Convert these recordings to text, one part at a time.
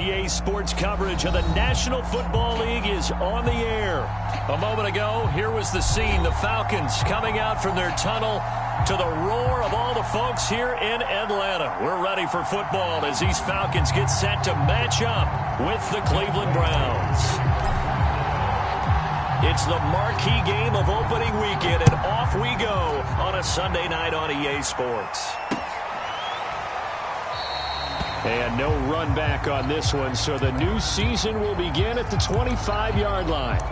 EA Sports coverage of the National Football League is on the air. A moment ago, here was the scene. The Falcons coming out from their tunnel to the roar of all the folks here in Atlanta. We're ready for football as these Falcons get set to match up with the Cleveland Browns. It's the marquee game of opening weekend, and off we go on a Sunday night on EA Sports. And no run back on this one, so the new season will begin at the 25-yard line.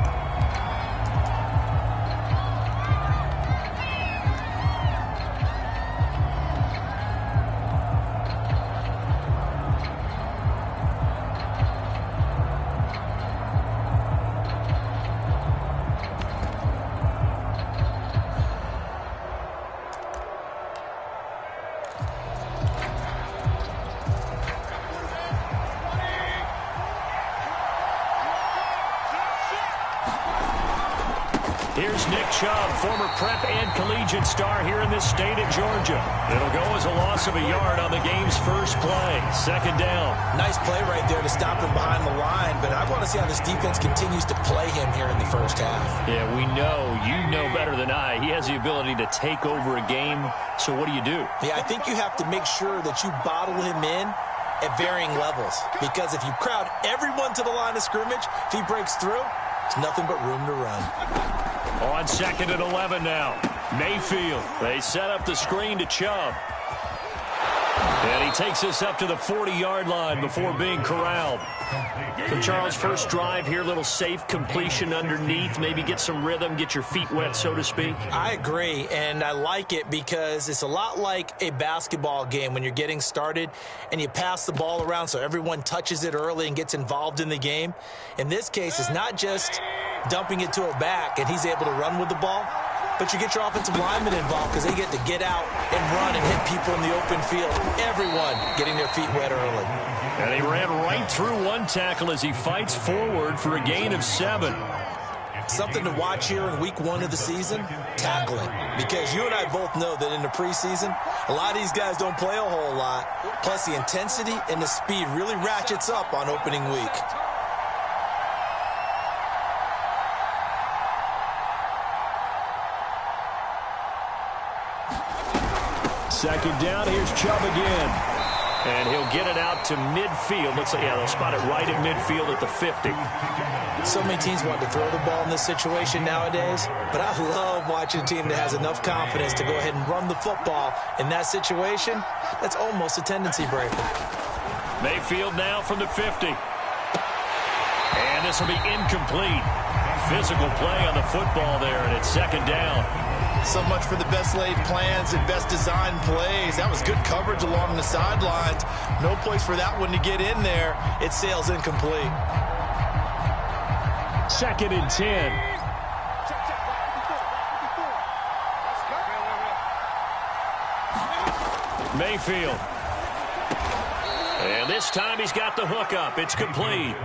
Here's Nick Chubb, former prep and collegiate star here in this state of Georgia. It'll go as a loss of a yard on the game's first play. Second down. Nice play right there to stop him behind the line, but I want to see how this defense continues to play him here in the first half. Yeah, we know, you know better than I, he has the ability to take over a game, so what do you do? Yeah, I think you have to make sure that you bottle him in at varying levels, because if you crowd everyone to the line of scrimmage, if he breaks through, it's nothing but room to run. On 2nd and 11 now. Mayfield. They set up the screen to Chubb. And he takes us up to the 40-yard line before being corralled. So, Charles, first drive here, little safe completion underneath. Maybe get some rhythm, get your feet wet, so to speak. I agree, and I like it because it's a lot like a basketball game when you're getting started and you pass the ball around so everyone touches it early and gets involved in the game. In this case, it's not just dumping it to a back and he's able to run with the ball, but you get your offensive linemen involved because they get to get out and run and hit people in the open field. Everyone getting their feet wet early. And he ran right through one tackle as he fights forward for a gain of 7. Something to watch here in week 1 of the season, tackling. Because you and I both know that in the preseason, a lot of these guys don't play a whole lot. Plus the intensity and the speed really ratchets up on opening week. Second down, here's Chubb again. And he'll get it out to midfield. Looks like, yeah, they'll spot it right at midfield at the 50. So many teams want to throw the ball in this situation nowadays, but I love watching a team that has enough confidence to go ahead and run the football. In that situation, that's almost a tendency breaker. Mayfield now from the 50. And this will be incomplete. Physical play on the football there, and it's second down. So much for the best laid plans and best designed plays. That was good coverage along the sidelines. No place for that one to get in there. It sails incomplete. 2nd and 10. Mayfield. And this time he's got the hook up. It's complete.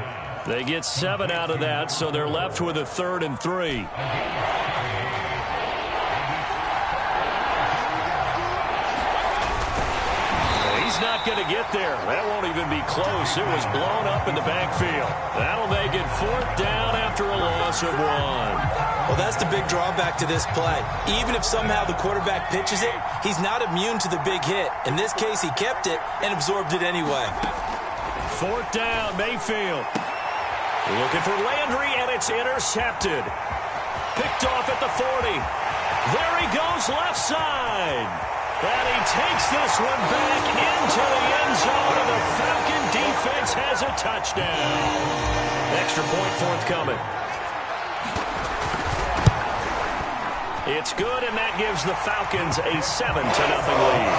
They get 7 out of that, so they're left with a 3rd and 3. Not going to get there. That won't even be close. It was blown up in the backfield. That'll make it 4th down after a loss of 1. Well, that's the big drawback to this play. Even if somehow the quarterback pitches it, he's not immune to the big hit. In this case, he kept it and absorbed it anyway. 4th down, Mayfield. Looking for Landry, and it's intercepted. Picked off at the 40. There he goes, left side. And he takes this one back into the end zone, and the Falcon defense has a touchdown. Extra point forthcoming. It's good, and that gives the Falcons a 7-0 lead.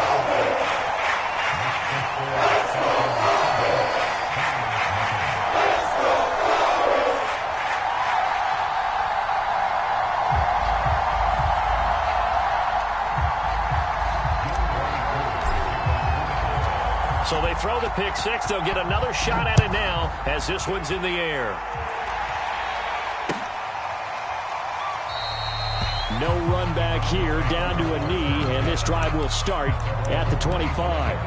So they throw the pick six. They'll get another shot at it now as this one's in the air. No run back here, down to a knee, and this drive will start at the 25.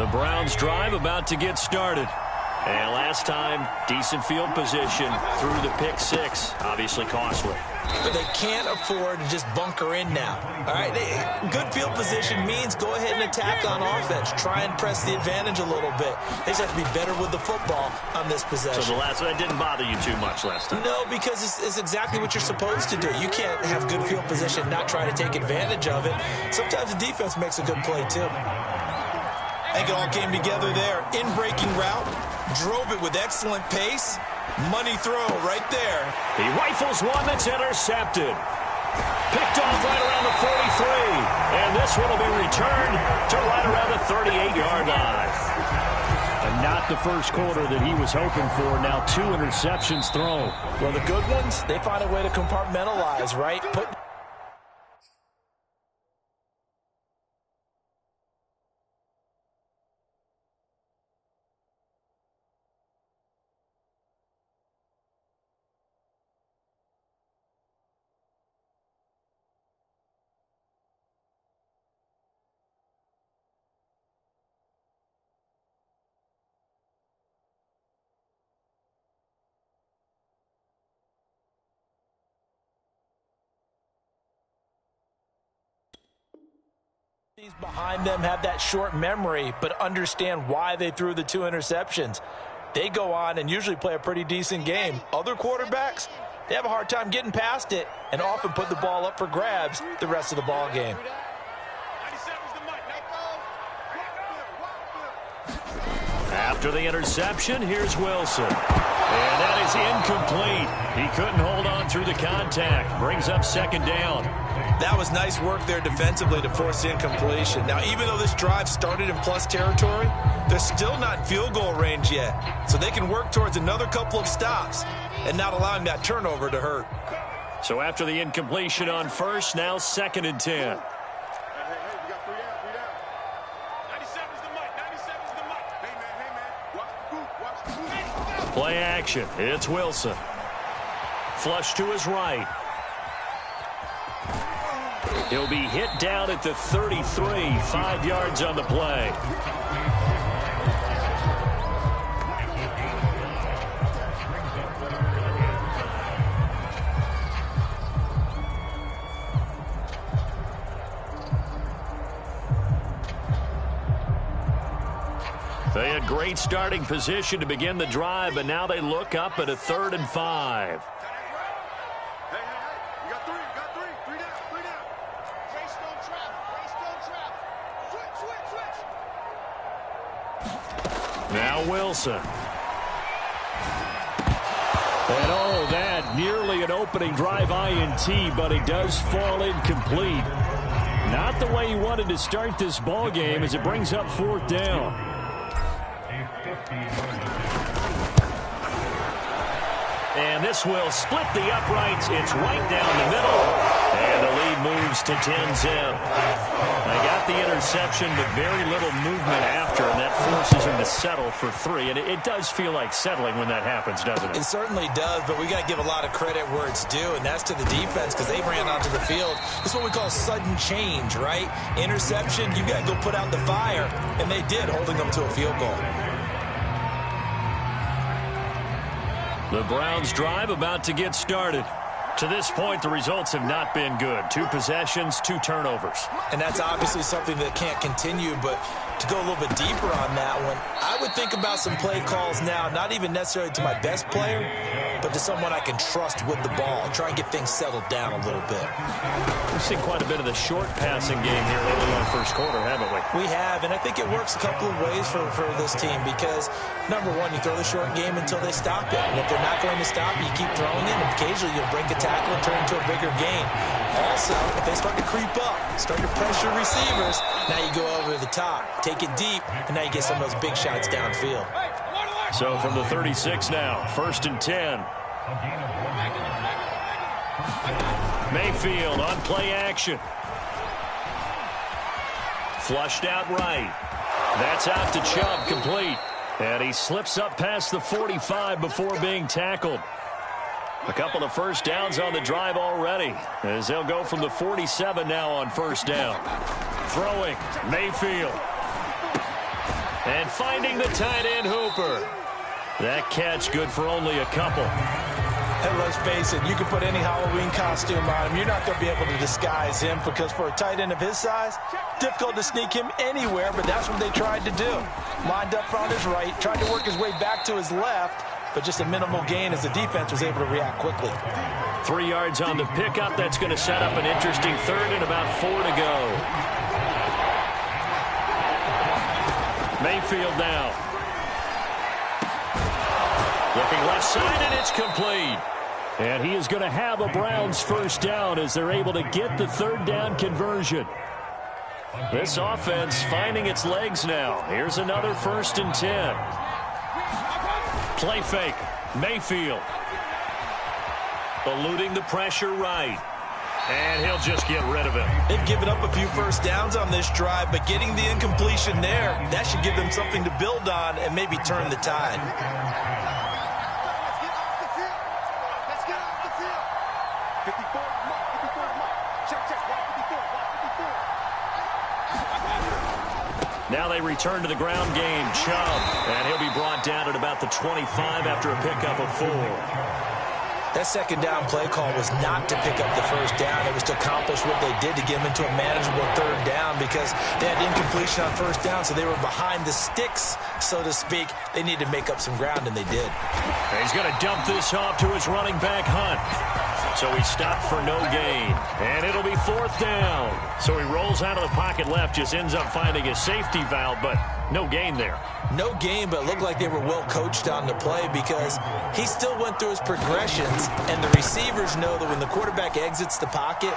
The Browns drive about to get started. And last time, decent field position through the pick six. Obviously costly. But they can't afford to just bunker in now. All right, good field position means go ahead and attack on offense. Try and press the advantage a little bit. They just have to be better with the football on this possession. So that didn't bother you too much last time? No, because it's exactly what you're supposed to do. You can't have good field position, not try to take advantage of it. Sometimes the defense makes a good play, too. I think it all came together there. In-breaking route, drove it with excellent pace. Money throw right there. He rifles one that's intercepted. Picked off right around the 43. And this one will be returned to right around the 38-yard line. And not the first quarter that he was hoping for. Now 2 interceptions thrown. Well, the good ones, they find a way to compartmentalize, right? Behind them have that short memory, but understand why they threw the 2 interceptions. They go on and usually play a pretty decent game. Other quarterbacks, they have a hard time getting past it and often put the ball up for grabs the rest of the ball game. After the interception, here's Wilson. And that is incomplete. He couldn't hold on through the contact. Brings up second down. That was nice work there defensively to force incompletion. Now, even though this drive started in plus territory, they're still not in field goal range yet. So they can work towards another couple of stops and not allowing that turnover to hurt. So after the incompletion on first, now 2nd and 10. Play action. It's Wilson. Flush to his right. He'll be hit down at the 33, 5 yards on the play. They had great starting position to begin the drive, but now they look up at a 3rd and 5. Now Wilson. And oh, that nearly an opening drive INT, but it does fall incomplete. Not the way he wanted to start this ball game as it brings up 4th down. And this will split the uprights. It's right down the middle. And the lead moves to 10-zip. They got the interception, but very little movement after, and that forces him to settle for 3. And it does feel like settling when that happens, doesn't it? It certainly does, but we got to give a lot of credit where it's due, and that's to the defense because they ran onto the field. This is what we call sudden change, right? Interception, you got to go put out the fire, and they did, holding them to a field goal. The Browns drive about to get started. To this point, the results have not been good. 2 possessions, 2 turnovers. And that's obviously something that can't continue, but to go a little bit deeper on that one, I would think about some play calls now, not even necessarily to my best player, but to someone I can trust with the ball. Try and get things settled down a little bit. We've seen quite a bit of the short passing game here lately in the first quarter, haven't we? We have, and I think it works a couple of ways for this team because, number one, you throw the short game until they stop it. And if they're not going to stop it, you keep throwing it, and occasionally you'll break a tackle and turn into a bigger gain. Also, if they start to creep up, start to pressure receivers, now you go over the top, take it deep, and now you get some of those big shots downfield. So from the 36 now, 1st and 10. Mayfield on play action. Flushed out right. That's out to Chubb, complete. And he slips up past the 45 before being tackled. A couple of first downs on the drive already, as they'll go from the 47 now on 1st down. Throwing, Mayfield. And finding the tight end Hooper. That catch good for only a couple. And let's face it, you can put any Halloween costume on him. You're not going to be able to disguise him because for a tight end of his size, difficult to sneak him anywhere, but that's what they tried to do. Lined up on his right, tried to work his way back to his left, but just a minimal gain as the defense was able to react quickly. 3 yards on the pickup. That's going to set up an interesting third and about 4 to go. Mayfield now. Looking left side, and it's complete. And he is going to have a Browns first down as they're able to get the third down conversion. This offense finding its legs now. Here's another 1st and 10. Play fake. Mayfield. Eluding the pressure right. And he'll just get rid of it. They've given up a few first downs on this drive, but getting the incompletion there, that should give them something to build on and maybe turn the tide. Now they return to the ground game. Chubb. And he'll be brought down at about the 25 after a pickup of 4. That second down play call was not to pick up the first down. It was to accomplish what they did to get them into a manageable third down because they had incompletion on first down, so they were behind the sticks, so to speak. They needed to make up some ground, and they did. And he's going to dump this off to his running back, Hunt. So he stopped for no gain. And it'll be 4th down. So he rolls out of the pocket left, just ends up finding his safety valve, but no gain there. No gain, but it looked like they were well coached on the play because he still went through his progressions, and the receivers know that when the quarterback exits the pocket,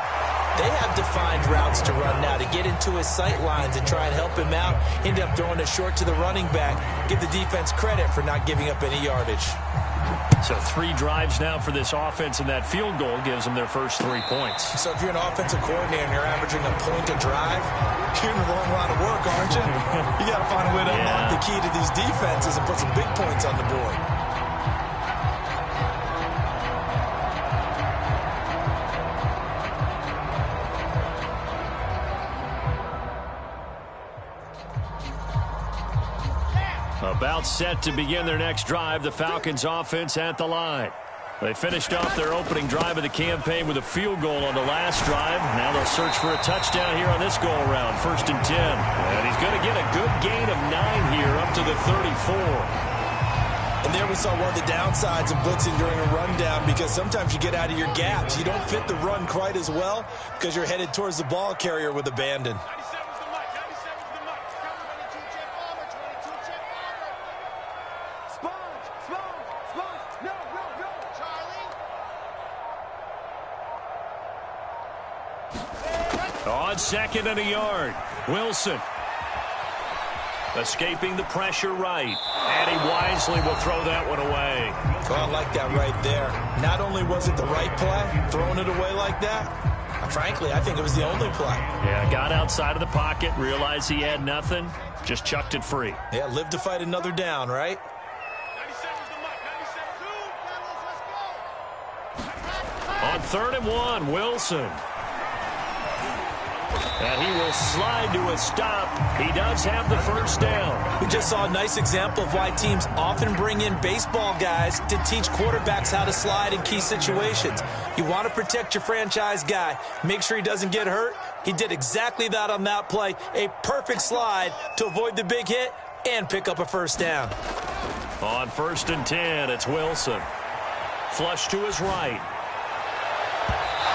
they have defined routes to run now to get into his sight lines and try and help him out. End up throwing it short to the running back. Give the defense credit for not giving up any yardage. So 3 drives now for this offense, and that field goal gives them their first 3 points. So if you're an offensive coordinator and you're averaging a point a drive, you're in the wrong line of work, aren't you? You got to find a way to unlock the key to these defenses and put some big points on the board. About set to begin their next drive, the Falcons offense at the line. They finished off their opening drive of the campaign with a field goal on the last drive. Now they'll search for a touchdown here on this go-around, 1st and 10. And he's going to get a good gain of 9 here up to the 34. And there we saw one of the downsides of blitzing during a rundown because sometimes you get out of your gaps. You don't fit the run quite as well because you're headed towards the ball carrier with abandon. On 2nd and a yard, Wilson. Escaping the pressure right. And he wisely will throw that one away. Oh, I like that right there. Not only was it the right play, throwing it away like that, frankly, I think it was the only play. Yeah, got outside of the pocket, realized he had nothing, just chucked it free. Yeah, live to fight another down, right? On 3rd and 1, Wilson. And he will slide to a stop. He does have the first down. We just saw a nice example of why teams often bring in baseball guys to teach quarterbacks how to slide in key situations. You want to protect your franchise guy. Make sure he doesn't get hurt. He did exactly that on that play. A perfect slide to avoid the big hit and pick up a first down. On 1st and 10, it's Wilson. Flush to his right.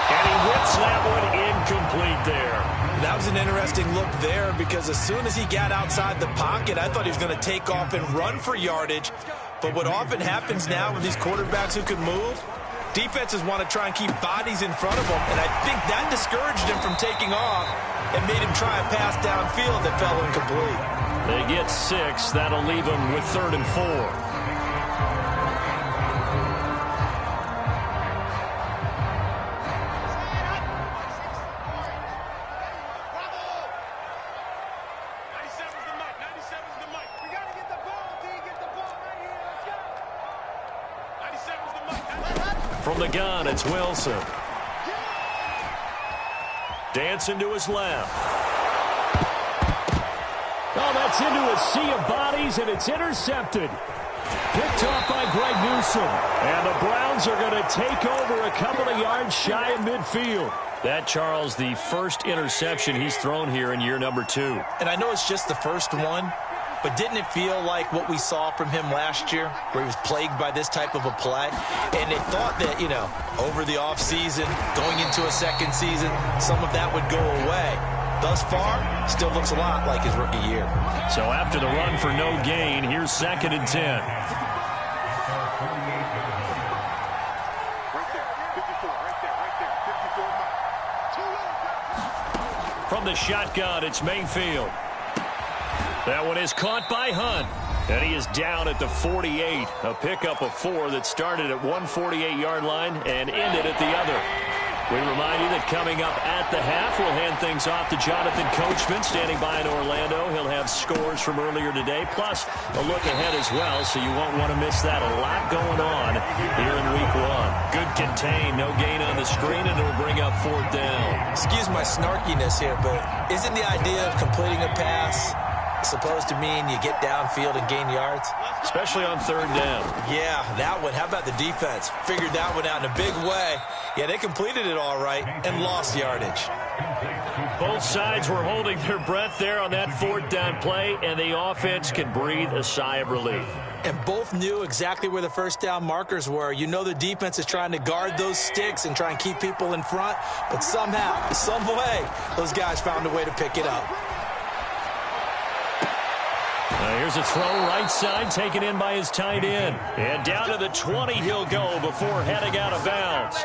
And he whips that one incomplete there. That was an interesting look there because as soon as he got outside the pocket, I thought he was going to take off and run for yardage. But what often happens now with these quarterbacks who can move, defenses want to try and keep bodies in front of them. And I think that discouraged him from taking off and made him try a pass downfield that fell incomplete. They get 6. That'll leave them with 3rd and 4. From the gun, it's Wilson. Dancing to his left. Oh, Oh, that's into a sea of bodies, and it's intercepted. Picked off by Greg Newsome. And the Browns are going to take over a couple of yards shy of midfield. That, Charles, the first interception he's thrown here in year number 2. And I know it's just the first one, but didn't it feel like what we saw from him last year, where he was plagued by this type of a play? And they thought that, over the offseason, going into a second season, some of that would go away. Thus far, still looks a lot like his rookie year. So after the run for no gain, here's 2nd and 10. From the shotgun, it's Mayfield. That one is caught by Hunt. And he is down at the 48. A pickup of 4 that started at 148-yard line and ended at the other. We remind you that coming up at the half, we'll hand things off to Jonathan Coachman, standing by in Orlando. He'll have scores from earlier today, plus a look ahead as well, so you won't want to miss that. A lot going on here in Week 1. Good contain, no gain on the screen, and it'll bring up 4th down. Excuse my snarkiness here, but isn't the idea of completing a pass supposed to mean you get downfield and gain yards? Especially on 3rd down. Yeah, that one. How about the defense? Figured that one out in a big way. Yeah, they completed it all right and lost yardage. Both sides were holding their breath there on that 4th down play, and the offense can breathe a sigh of relief. And both knew exactly where the 1st down markers were. You know the defense is trying to guard those sticks and try and keep people in front, but somehow, some way, those guys found a way to pick it up. Here's a throw right side, taken in by his tight end. And down to the 20 he'll go before heading out of bounds.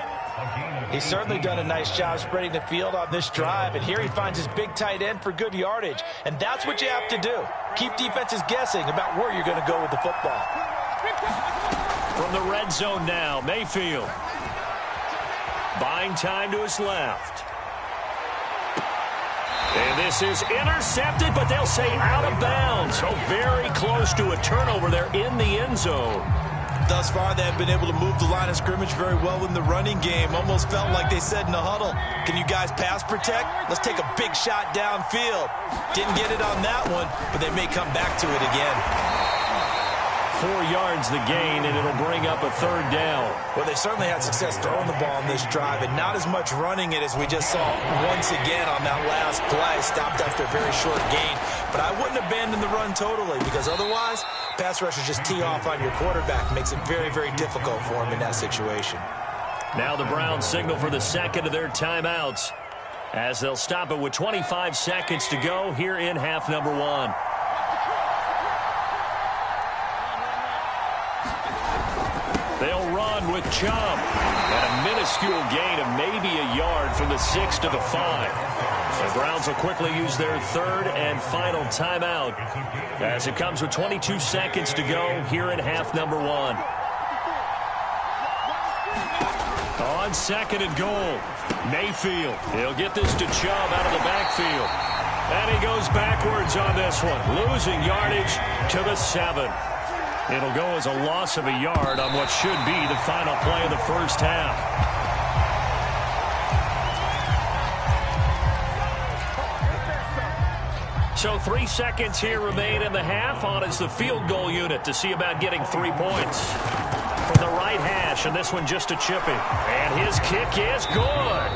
He's certainly done a nice job spreading the field on this drive, and here he finds his big tight end for good yardage. And that's what you have to do. Keep defenses guessing about where you're going to go with the football. From the red zone now, Mayfield. Buying time to his left. And this is intercepted, but they'll say out of bounds. So very close to a turnover there in the end zone. Thus far, they have been able to move the line of scrimmage very well in the running game. Almost felt like they said in the huddle, can you guys pass protect? Let's take a big shot downfield. Didn't get it on that one, but they may come back to it again. 4 yards the gain, and it'll bring up a 3rd down. Well, they certainly had success throwing the ball on this drive, and not as much running it as we just saw once again on that last play. Stopped after a very short gain. But I wouldn't abandon the run totally, because otherwise, pass rushers just tee off on your quarterback. Makes it very, very difficult for him in that situation. Now the Browns signal for the 2nd of their timeouts, as they'll stop it with 25 seconds to go here in half number 1. They'll run with Chubb. And a minuscule gain of maybe a yard from the 6 to the 5. The Browns will quickly use their 3rd and final timeout, as it comes with 22 seconds to go here in half number 1. On 2nd and goal, Mayfield. He'll get this to Chubb out of the backfield. And he goes backwards on this one, losing yardage to the 7. It'll go as a loss of a yard on what should be the final play of the first half. So 3 seconds here remain in the half. On is the field goal unit to see about getting 3 points. From the right hash, and this one just a chippy. And his kick is good.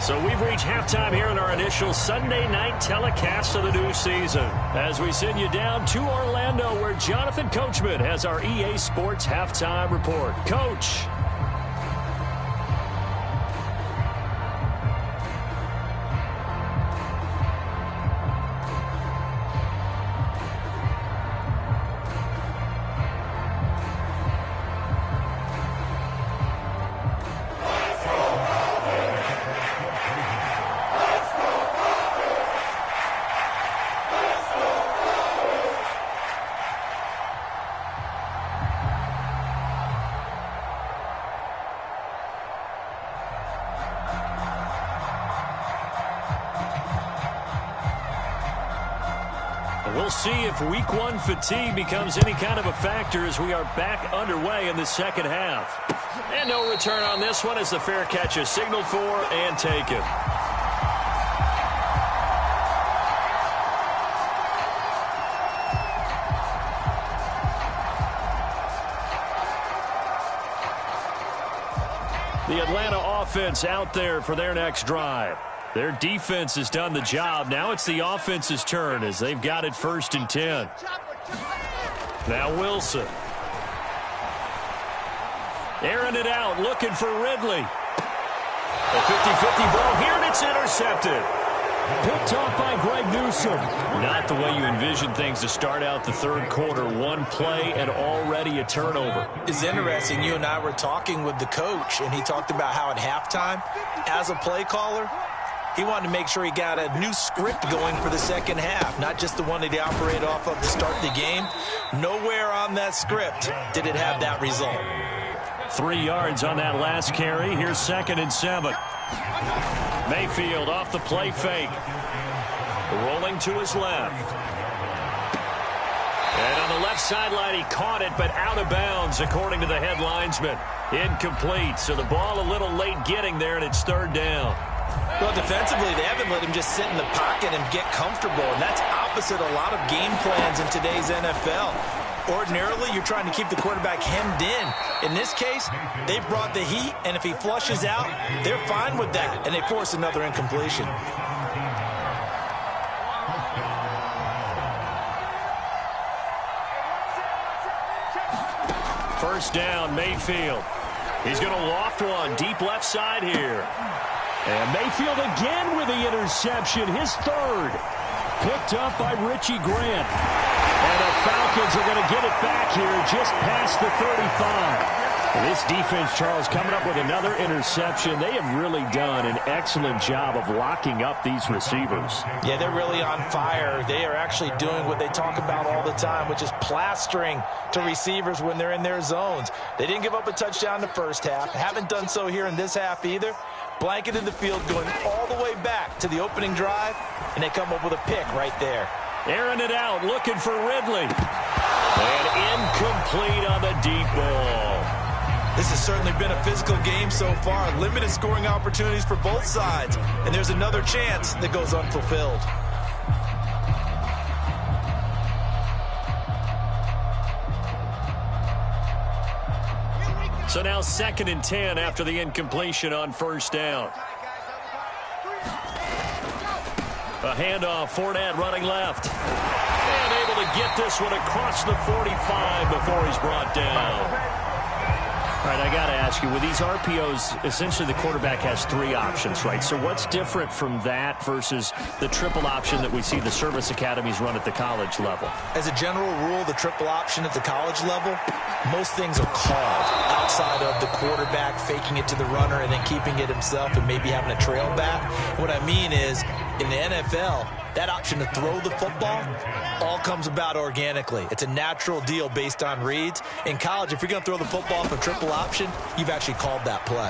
So we've reached halftime here in our initial Sunday night telecast of the new season, as we send you down to Orlando, where Jonathan Coachman has our EA Sports halftime report. Coach. We'll see if Week 1 fatigue becomes any kind of a factor as we are back underway in the second half. And no return on this one as the fair catch is signaled for and taken. The Atlanta offense out there for their next drive. Their defense has done the job. Now it's the offense's turn as they've got it 1st and 10. Now Wilson. Airing it out, looking for Ridley. A 50-50 ball here, and it's intercepted. Picked off by Greg Newsome. Not the way you envision things to start out the third quarter. One play and already a turnover. It's interesting. You and I were talking with the coach, and he talked about how at halftime, as a play caller, he wanted to make sure he got a new script going for the second half, not just the one that he operated off of to start the game. Nowhere on that script did it have that result. 3 yards on that last carry. Here's 2nd and 7. Mayfield off the play fake. Rolling to his left. And on the left sideline, he caught it, but out of bounds, according to the head linesman. Incomplete, so the ball a little late getting there, and it's 3rd down. Well, defensively, they haven't let him just sit in the pocket and get comfortable, and that's opposite a lot of game plans in today's NFL. Ordinarily, you're trying to keep the quarterback hemmed in. In this case, they brought the heat, and if he flushes out, they're fine with that, and they force another incompletion. First down, Mayfield. He's going to loft one deep left side here. And Mayfield again with the interception, his 3rd. Picked up by Richie Grant. And the Falcons are going to get it back here just past the 35. This defense, Charles, coming up with another interception. They have really done an excellent job of locking up these receivers. Yeah, they're really on fire. They are actually doing what they talk about all the time, which is plastering to receivers when they're in their zones. They didn't give up a touchdown in the first half. Haven't done so here in this half either. Blanketed the field going all the way back to the opening drive, and they come up with a pick right there. Airing it out, looking for Ridley. And incomplete on the deep ball. This has certainly been a physical game so far. Limited scoring opportunities for both sides. And there's another chance that goes unfulfilled. So now 2nd and 10 after the incompletion on 1st down. A handoff, Fournette running left. And able to get this one across the 45 before he's brought down. All right, I got to ask you, with these RPOs, essentially the quarterback has 3 options, right? So what's different from that versus the triple option that we see the service academies run at the college level? As a general rule, the triple option at the college level, most things are called outside of the quarterback faking it to the runner and then keeping it himself and maybe having a trail back. What I mean is, in the NFL, that option to throw the football all comes about organically. It's a natural deal based on reads. In college, if you're going to throw the football for triple option, you've actually called that play.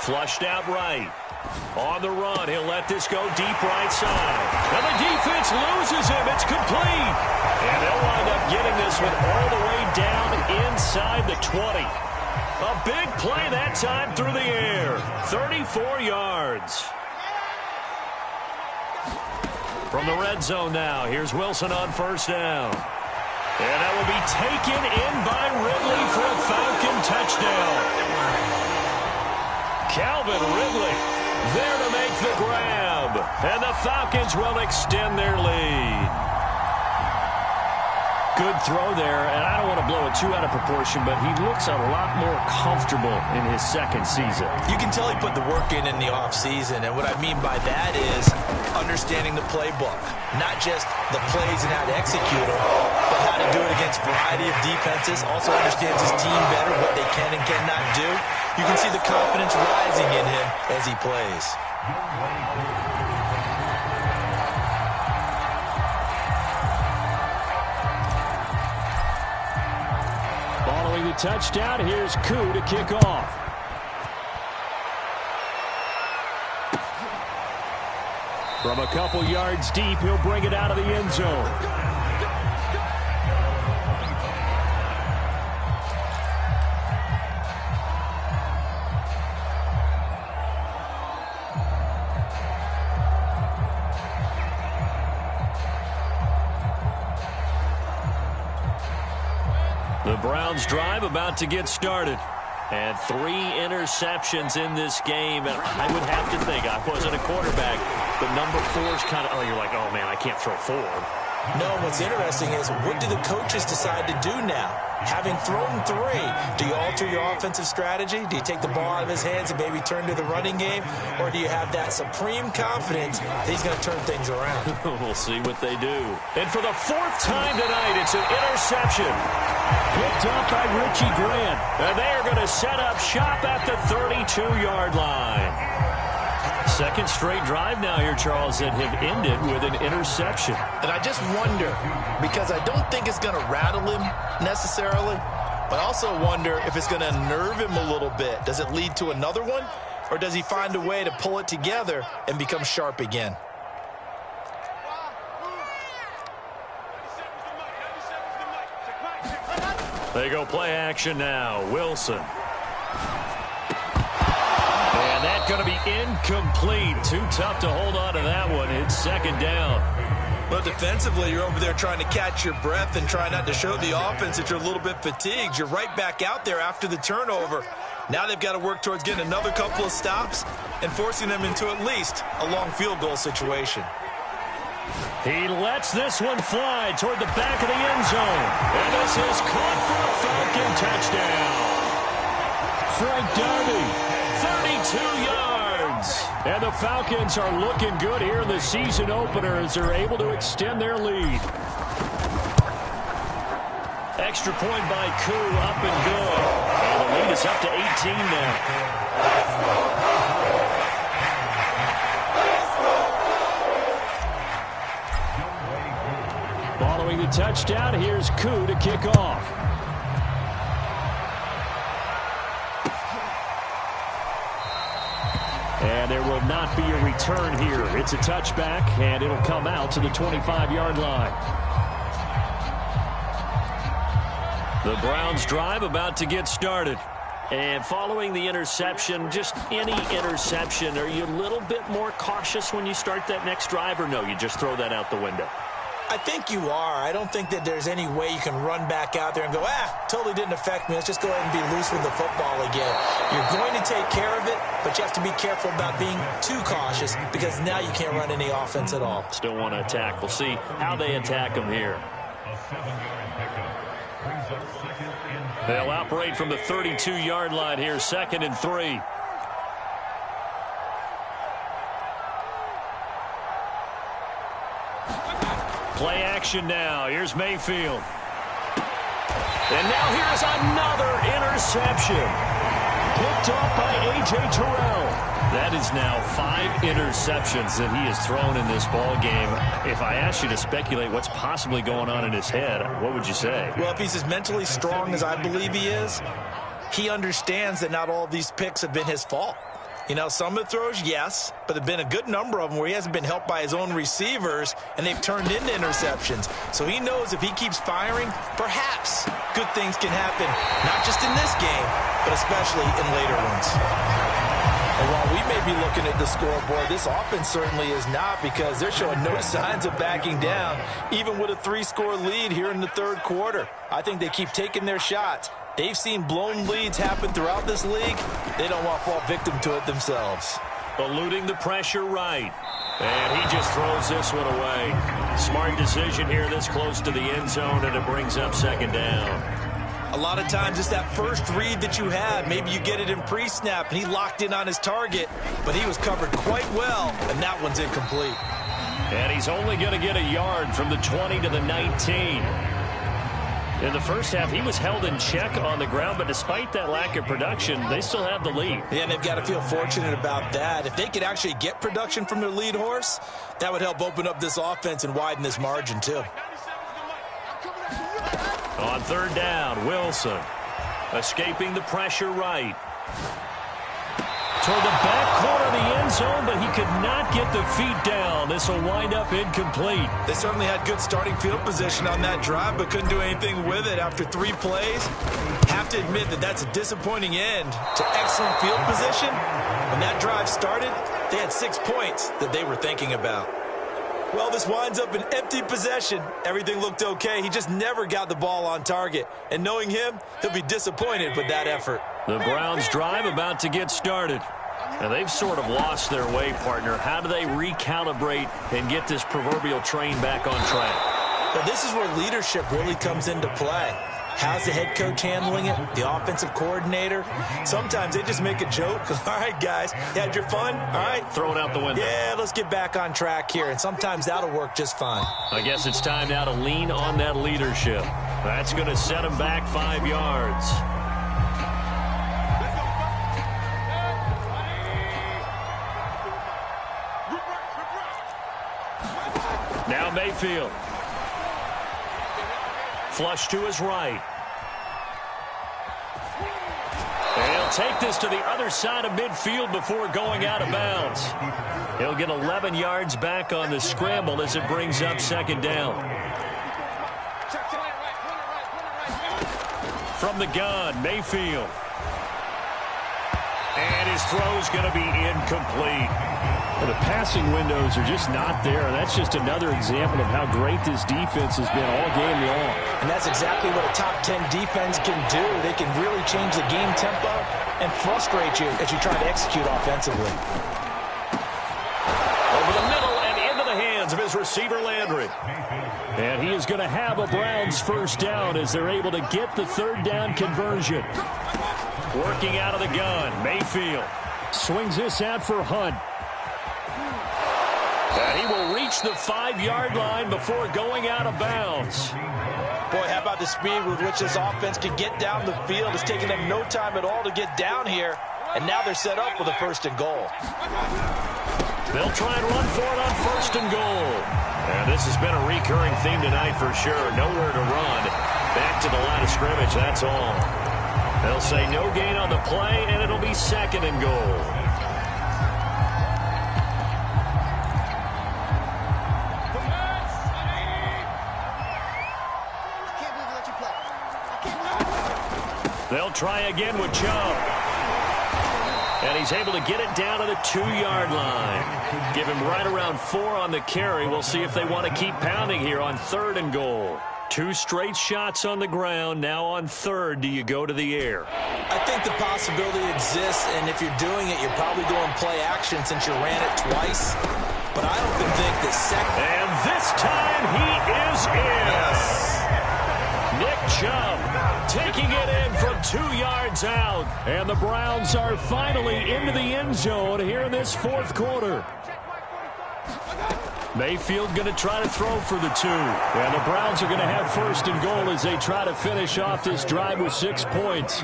Flushed out right. On the run, he'll let this go deep right side. And the defense loses him. It's complete. And they'll wind up getting this one all the way down inside the 20. A big play that time through the air. 34 yards. From the red zone now, here's Wilson on 1st down. And that will be taken in by Ridley for a Falcon touchdown. Calvin Ridley there to make the grab. And the Falcons will extend their lead. Good throw there, and I don't want to blow it too out of proportion, but he looks a lot more comfortable in his 2nd season. You can tell he put the work in the offseason, and what I mean by that is understanding the playbook. Not just the plays and how to execute them, but how to do it against a variety of defenses. Also understands his team better, what they can and cannot do. You can see the confidence rising in him as he plays. Following the touchdown, here's Koo to kick off. From a couple yards deep, he'll bring it out of the end zone. The Browns drive about to get started. And 3 interceptions in this game. And I would have to think, I wasn't a quarterback, but number 4 is kind of, oh, you're like, oh, man, I can't throw 4. No, what's interesting is what do the coaches decide to do now? Having thrown 3, do you alter your offensive strategy? Do you take the ball out of his hands and maybe turn to the running game? Or do you have that supreme confidence that he's going to turn things around? We'll see what they do. And for the 4th time tonight, it's an interception. Picked up by Richie Grant. And they are going to set up shop at the 32-yard line. Second straight drive now here, Charles, that have ended with an interception. And I just wonder, because I don't think it's going to rattle him necessarily, but I also wonder if it's going to nerve him a little bit. Does it lead to another one, or does he find a way to pull it together and become sharp again? They go play action now. Wilson. And that's going to be incomplete. Too tough to hold on to that one. It's second down. Well, defensively, you're over there trying to catch your breath and try not to show the offense that you're a little bit fatigued. You're right back out there after the turnover. Now they've got to work towards getting another couple of stops and forcing them into at least a long field goal situation. He lets this one fly toward the back of the end zone. And this is caught for a Falcon touchdown. Frank Darby, 32 yards. And the Falcons are looking good here in the season opener as they're able to extend their lead. Extra point by Koo, up and good. And the lead is up to 18 now. Following the touchdown, here's Koo to kick off. And there will not be a return here. It's a touchback, and it'll come out to the 25-yard line. The Browns drive about to get started. And following the interception, just any interception, are you a little bit more cautious when you start that next drive, or no, you just throw that out the window? I think you are. I don't think that there's any way you can run back out there and go, totally didn't affect me. Let's just go ahead and be loose with the football again. You're going to take care of it, but you have to be careful about being too cautious because now you can't run any offense at all. Still want to attack. We'll see how they attack them here. They'll operate from the 32-yard line here, 2nd and 3. Play action now. Here's Mayfield. And now here's another interception. Picked off by A.J. Terrell. That is now 5 interceptions that he has thrown in this ball game. If I asked you to speculate what's possibly going on in his head, what would you say? Well, if he's as mentally strong as I believe he is, he understands that not all of these picks have been his fault. You know, some of the throws, yes, but there have been a good number of them where he hasn't been helped by his own receivers, and they've turned into interceptions. So he knows if he keeps firing, perhaps good things can happen, not just in this game, but especially in later ones. And while we may be looking at the scoreboard, this offense certainly is not, because they're showing no signs of backing down, even with a 3-score lead here in the third quarter. I think they keep taking their shots. They've seen blown leads happen throughout this league. They don't want to fall victim to it themselves. Eluding the pressure right. And he just throws this one away. Smart decision here this close to the end zone, and it brings up 2nd down. A lot of times it's that first read that you have. Maybe you get it in pre-snap, and he locked in on his target, but he was covered quite well, and that one's incomplete. And he's only going to get a yard from the 20 to the 19. In the first half, he was held in check on the ground, but despite that lack of production, they still have the lead. Yeah, and they've got to feel fortunate about that. If they could actually get production from their lead horse, that would help open up this offense and widen this margin, too. On 3rd down, Wilson escaping the pressure right. Toward the back corner of the end zone, but he could not get the feet down. This will wind up incomplete. They certainly had good starting field position on that drive, but couldn't do anything with it after 3 plays. Have to admit that that's a disappointing end to excellent field position. When that drive started, they had 6 points that they were thinking about. Well, this winds up an empty possession. Everything looked okay. He just never got the ball on target. And knowing him, he'll be disappointed with that effort. The Browns drive about to get started. Now, they've sort of lost their way, partner. How do they recalibrate and get this proverbial train back on track? Well, this is where leadership really comes into play. How's the head coach handling it? The offensive coordinator? Sometimes they just make a joke. All right, guys, you had your fun? All right. Throw it out the window. Yeah, let's get back on track here. And sometimes that'll work just fine. I guess it's time now to lean on that leadership. That's going to set them back 5 yards. Now Mayfield. Flush to his right. And he'll take this to the other side of midfield before going out of bounds. He'll get 11 yards back on the scramble as it brings up second down. From the gun, Mayfield. And his throw's going to be incomplete. Well, the passing windows are just not there. That's just another example of how great this defense has been all game long. And that's exactly what a top 10 defense can do. They can really change the game tempo and frustrate you as you try to execute offensively. Over the middle and into the hands of his receiver, Landry. And he is going to have a Browns first down as they're able to get the third down conversion. Working out of the gun, Mayfield. Swings this out for Hunt. And he will reach the 5-yard line before going out of bounds. Boy, how about the speed with which this offense can get down the field? It's taken them no time at all to get down here. And now they're set up with a 1st and goal. They'll try and run for it on 1st and goal. And this has been a recurring theme tonight for sure. Nowhere to run. Back to the line of scrimmage, that's all. They'll say no gain on the play, and it'll be 2nd and goal. They'll try again with Chubb. And he's able to get it down to the 2-yard line. Give him right around 4 on the carry. We'll see if they want to keep pounding here on 3rd and goal. 2 straight shots on the ground. Now on 3rd, do you go to the air? I think the possibility exists, and if you're doing it, you're probably going play action since you ran it twice. But I don't think that second. And this time he is in. Yes. Nick Chubb taking it in from 2 yards out. And the Browns are finally into the end zone here in this 4th quarter. Mayfield going to try to throw for the 2. And the Browns are going to have 1st and goal as they try to finish off this drive with 6 points.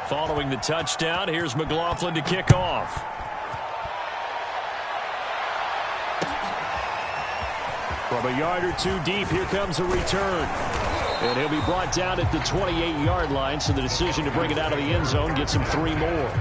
Following the touchdown, here's McLaughlin to kick off. From a yard or 2 deep, here comes a return. And he'll be brought down at the 28-yard line, so the decision to bring it out of the end zone gets him 3 more.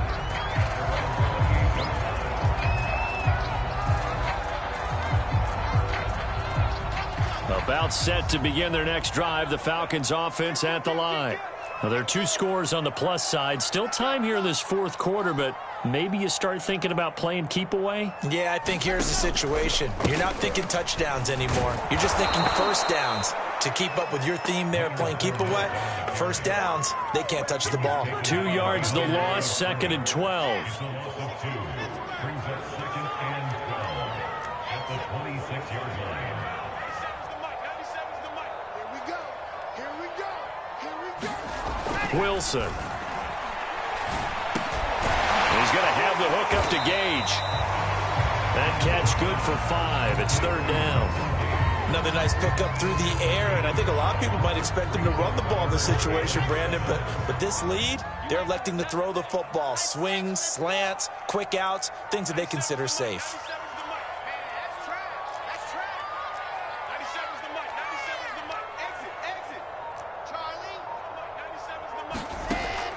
About set to begin their next drive, the Falcons offense at the line. Now, there are 2 scores on the plus side. Still time here in this 4th quarter, but maybe you start thinking about playing keep away? Yeah, I think here's the situation. You're not thinking touchdowns anymore. You're just thinking 1st downs. To keep up with your theme there, playing keep away, 1st downs, they can't touch the ball. 2 yards the loss, 2nd and 12. Wilson. He's going to have the hook up to Gage. That catch good for 5. It's 3rd down. Another nice pickup through the air, and I think a lot of people might expect him to run the ball in this situation, Brandon, but this lead, they're electing to throw the football. Swings, slants, quick outs, things that they consider safe.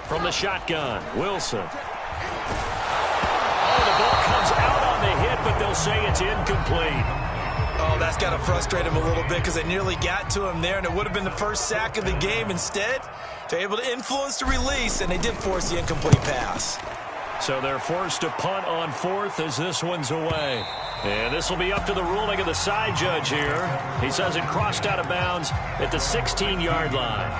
From the shotgun, Wilson. Oh, the ball comes out on the hit, but they'll say it's incomplete. Oh, that's got to frustrate him a little bit because they nearly got to him there, and it would have been the first sack of the game. Instead, they're able to influence the release, and they did force the incomplete pass. So they're forced to punt on 4th as this one's away. And this will be up to the ruling of the side judge here. He says it crossed out of bounds at the 16-yard line.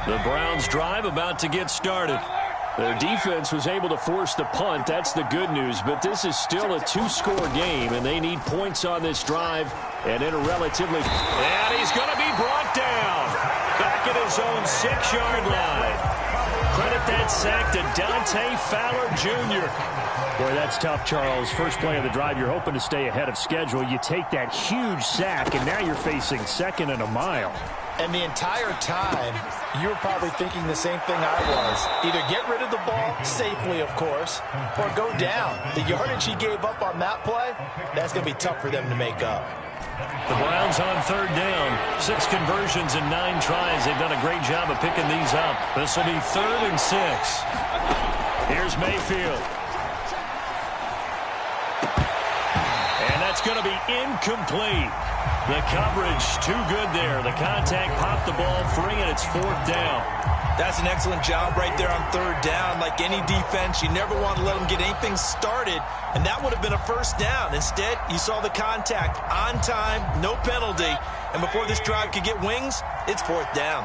The Browns drive about to get started. Their defense was able to force the punt. That's the good news. But this is still a 2-score game, and they need points on this drive. And in a relatively... And he's going to be brought down. Back at his own 6-yard line. Credit that sack to Dante Fowler Jr. Boy, that's tough, Charles. First play of the drive, you're hoping to stay ahead of schedule. You take that huge sack, and now you're facing 2nd and a mile. And the entire time, you were probably thinking the same thing I was. Either get rid of the ball, safely, of course, or go down. The yardage he gave up on that play, that's going to be tough for them to make up. The Browns on 3rd down. 6 conversions and 9 tries. They've done a great job of picking these up. This will be 3rd and 6. Here's Mayfield. And that's going to be incomplete. The coverage too good there. The contact popped the ball free, and it's 4th down. That's an excellent job right there on 3rd down. Like any defense, you never want to let them get anything started, and that would have been a 1st down. Instead, you saw the contact on time, no penalty, and before this drive could get wings, it's 4th down.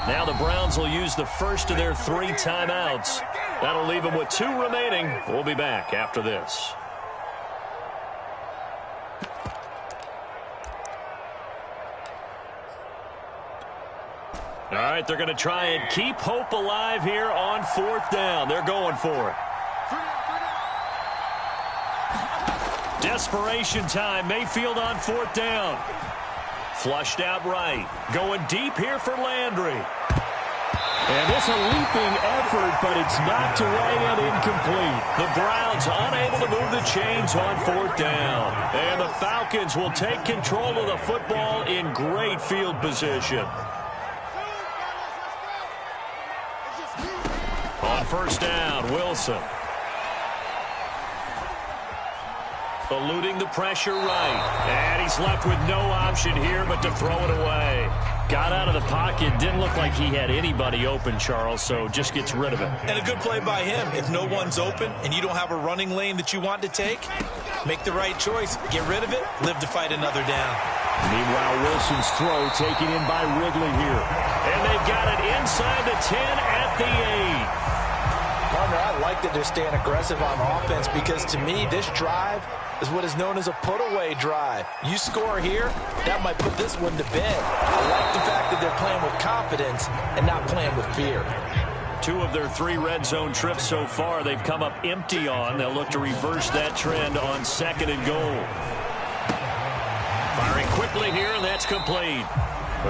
Now the Browns will use the first of their 3 timeouts. That'll leave them with 2 remaining. We'll be back after this. All right, they're going to try and keep hope alive here on 4th down. They're going for it. Desperation time. Mayfield on 4th down. Flushed out right. Going deep here for Landry. And this a leaping effort, but it's knocked away and incomplete. The Browns unable to move the chains on 4th down. And the Falcons will take control of the football in great field position. On 1st down, Wilson. Eluding the pressure right. And he's left with no option here but to throw it away. Got out of the pocket. Didn't look like he had anybody open, Charles, so just gets rid of it. And a good play by him. If no one's open and you don't have a running lane that you want to take, make the right choice. Get rid of it. Live to fight another down. Meanwhile, Wilson's throw taken in by Ridley here. And they've got it inside the 10 at the 8. Partner, I like that they're staying aggressive on offense because, to me, this drive is what is known as a put-away drive. You score here, that might put this one to bed. I like the fact that they're playing with confidence and not playing with fear. 2 of their 3 red zone trips so far they've come up empty on. They'll look to reverse that trend on 2nd and goal. Firing quickly here, and that's complete.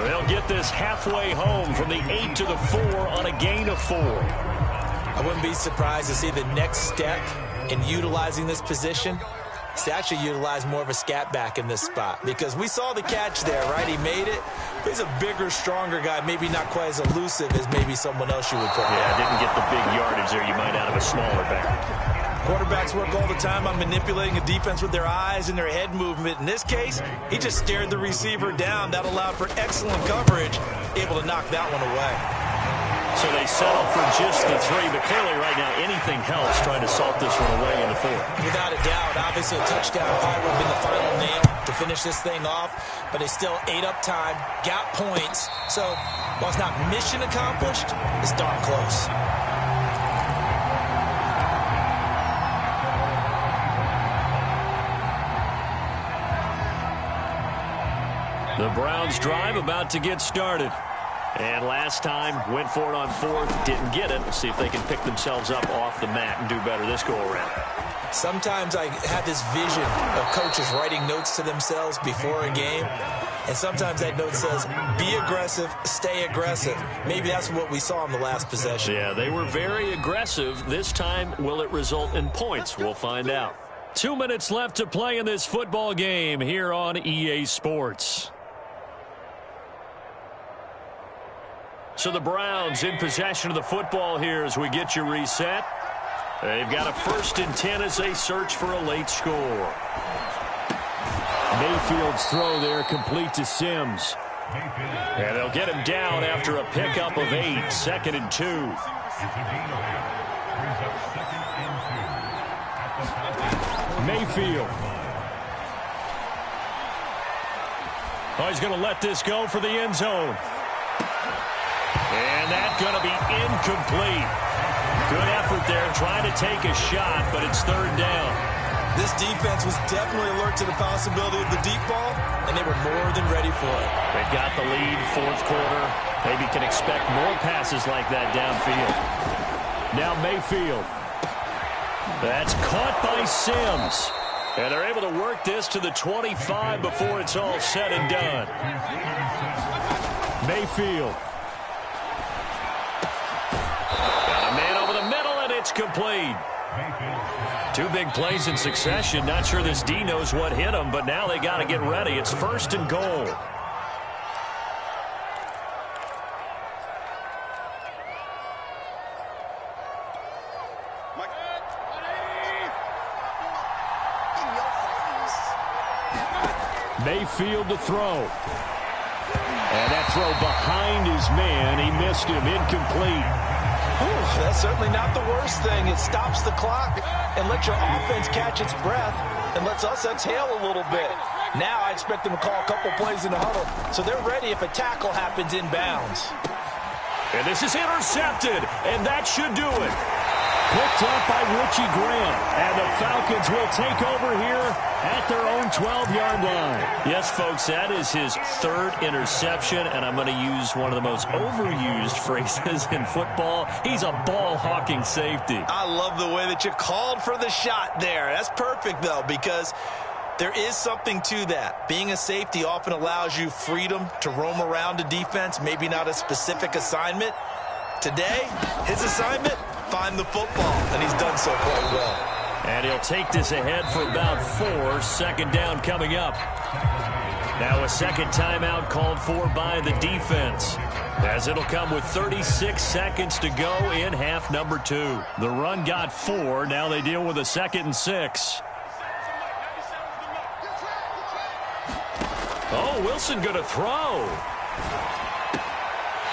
They'll get this halfway home from the 8 to the 4 on a gain of 4. I wouldn't be surprised to see the next step in utilizing this position is to actually utilize more of a scat back in this spot, because we saw the catch there, right? He made it. But he's a bigger, stronger guy, maybe not quite as elusive as maybe someone else you would put. Yeah, didn't get the big yardage there you might out of a smaller back. Quarterbacks work all the time on manipulating a defense with their eyes and their head movement. In this case, he just stared the receiver down. That allowed for excellent coverage, able to knock that one away. So they settle for just the 3, but clearly right now anything helps trying to salt this one away in the 4th. Without a doubt, obviously a touchdown probably would have been the final nail to finish this thing off, but they still ate up time, got points. So while it's not mission accomplished, it's darn close. The Browns drive about to get started. And last time, went for it on 4th, didn't get it. We'll see if they can pick themselves up off the mat and do better this go-around. Sometimes I have this vision of coaches writing notes to themselves before a game, and sometimes that note says, be aggressive, stay aggressive. Maybe that's what we saw in the last possession. Yeah, they were very aggressive. This time, will it result in points? We'll find out. 2 minutes left to play in this football game here on EA Sports. So the Browns in possession of the football here as we get you reset. They've got a 1st and 10 as they search for a late score. Mayfield's throw there complete to Sims. And they'll get him down after a pickup of 8, 2nd and 2. Mayfield. Oh, he's going to let this go for the end zone. And that's going to be incomplete. Good effort there trying to take a shot, but it's 3rd down. This defense was definitely alert to the possibility of the deep ball, and they were more than ready for it. They've got the lead, 4th quarter. Maybe can expect more passes like that downfield. Now Mayfield. That's caught by Sims. And they're able to work this to the 25 before it's all said and done. Mayfield. Got a man over the middle, and it's complete. 2 big plays in succession. Not sure this D knows what hit him, but now they got to get ready. It's 1st and goal. Mayfield to throw. And that throw behind his man. He missed him. Incomplete. Ooh, that's certainly not the worst thing. It stops the clock and lets your offense catch its breath and lets us exhale a little bit. Now I expect them to call a couple plays in the huddle, so they're ready if a tackle happens inbounds. And this is intercepted, and that should do it. Picked up by Richie Grant, and the Falcons will take over here at their own 12-yard line. Yes, folks, that is his 3rd interception, and I'm going to use one of the most overused phrases in football. He's a ball-hawking safety. I love the way that you called for the shot there. That's perfect, though, because there is something to that. Being a safety often allows you freedom to roam around a defense, maybe not a specific assignment. Today, his assignment, find the football, and he's done so quite well. And he'll take this ahead for about 4. 2nd down coming up. Now a 2nd timeout called for by the defense, as it'll come with 36 seconds to go in half number 2. The run got 4. Now they deal with a 2nd and 6. Oh, Wilson going to throw.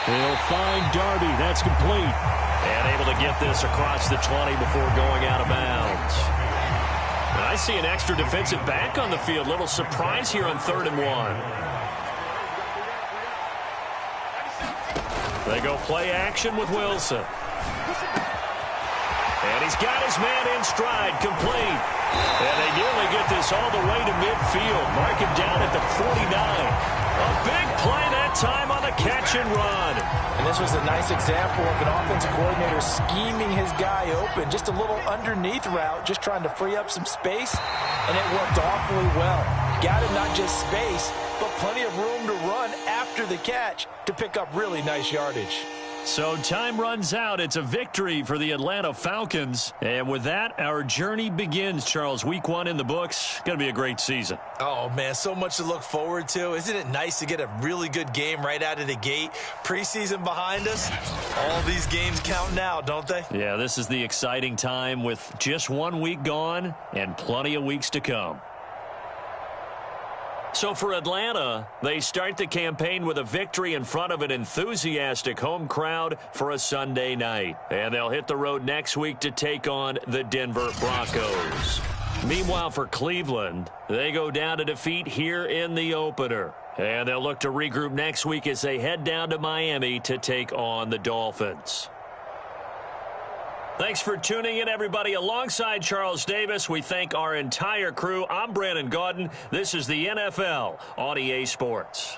He'll find Darby. That's complete. And able to get this across the 20 before going out of bounds. And I see an extra defensive back on the field. Little surprise here on 3rd and 1. They go play action with Wilson. And he's got his man in stride, complete. And they nearly get this all the way to midfield. Mark him down at the 49. A big play that time on the catch and run. And this was a nice example of an offensive coordinator scheming his guy open. Just a little underneath route, just trying to free up some space, and it worked awfully well. Got him not just space, but plenty of room to run after the catch to pick up really nice yardage. So time runs out. It's a victory for the Atlanta Falcons. And with that, our journey begins, Charles. Week 1 in the books. Going to be a great season. Oh, man, so much to look forward to. Isn't it nice to get a really good game right out of the gate? Preseason behind us. All these games count now, don't they? Yeah, this is the exciting time with just 1 week gone and plenty of weeks to come. So for Atlanta, they start the campaign with a victory in front of an enthusiastic home crowd for a Sunday night. And they'll hit the road next week to take on the Denver Broncos. Meanwhile, for Cleveland, they go down to defeat here in the opener. And they'll look to regroup next week as they head down to Miami to take on the Dolphins. Thanks for tuning in, everybody. Alongside Charles Davis, we thank our entire crew. I'm Brandon Gaudin. This is the NFL on EA Sports.